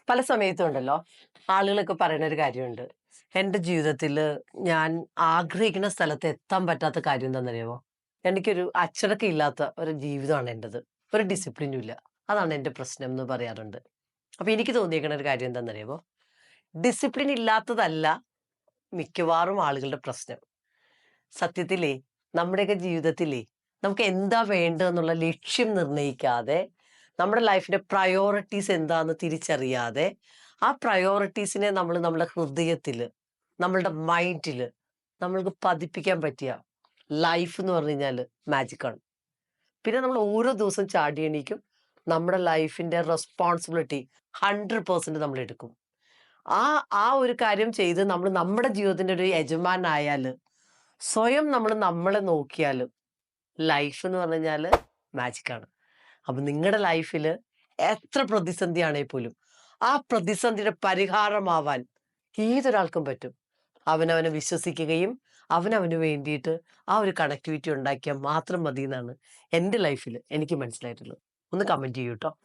പല സമയത്തും ഉണ്ടല്ലോ ആളുകളൊക്കെ പറയുന്ന ഒരു കാര്യമുണ്ട്. എൻ്റെ ജീവിതത്തിൽ ഞാൻ ആഗ്രഹിക്കുന്ന സ്ഥലത്ത് എത്താൻ പറ്റാത്ത കാര്യം എന്താണെന്നറിയാമോ? എനിക്കൊരു അച്ചടക്കം ഇല്ലാത്ത ഒരു ജീവിതമാണ് എൻ്റെത്. ഒരു ഡിസിപ്ലിനും ഇല്ല. അതാണ് എൻ്റെ പ്രശ്നം എന്ന് പറയാറുണ്ട്. അപ്പൊ എനിക്ക് തോന്നിയേക്കണ ഒരു കാര്യം എന്താണെന്നറിയാമോ? ഡിസിപ്ലിൻ ഇല്ലാത്തതല്ല മിക്കവാറും ആളുകളുടെ പ്രശ്നം. സത്യത്തിലേ നമ്മുടെയൊക്കെ ജീവിതത്തിലേ നമുക്ക് എന്താ വേണ്ടതെന്നുള്ള ലക്ഷ്യം നിർണ്ണയിക്കാതെ നമ്മുടെ ലൈഫിന്റെ പ്രയോറിറ്റീസ് എന്താന്ന് തിരിച്ചറിയാതെ ആ പ്രയോറിറ്റീസിനെ നമ്മൾ നമ്മുടെ ഹൃദയത്തില് നമ്മളുടെ മൈൻഡില് നമ്മൾക്ക് പതിപ്പിക്കാൻ പറ്റിയ ലൈഫ് എന്ന് പറഞ്ഞു കഴിഞ്ഞാൽ മാജിക്കാണ്. പിന്നെ നമ്മൾ ഓരോ ദിവസം ചാടി എണീക്കും. നമ്മുടെ ലൈഫിന്റെ റെസ്പോൺസിബിലിറ്റി 100% നമ്മൾ എടുക്കും. ആ ആ ഒരു കാര്യം ചെയ്ത് നമ്മൾ നമ്മുടെ ജീവിതത്തിന്റെ ഒരു യജമാനായാല് സ്വയം നമ്മൾ നമ്മളെ നോക്കിയാലും ലൈഫ് എന്ന് പറഞ്ഞു കഴിഞ്ഞാല് മാജിക്കാണ്. അപ്പൊ നിങ്ങളുടെ ലൈഫില് എത്ര പ്രതിസന്ധിയാണെങ്കിൽ പോലും ആ പ്രതിസന്ധിയുടെ പരിഹാരമാവാൻ ഏതൊരാൾക്കും പറ്റും. അവനവനെ വിശ്വസിക്കുകയും അവനവന് വേണ്ടിയിട്ട് ആ ഒരു കണക്ടിവിറ്റി ഉണ്ടാക്കിയാൽ മാത്രം മതി എന്നാണ് എൻ്റെ ലൈഫിൽ എനിക്ക് മനസ്സിലായിട്ടുള്ളത്. ഒന്ന് കമന്റ് ചെയ്യൂ ട്ടോ.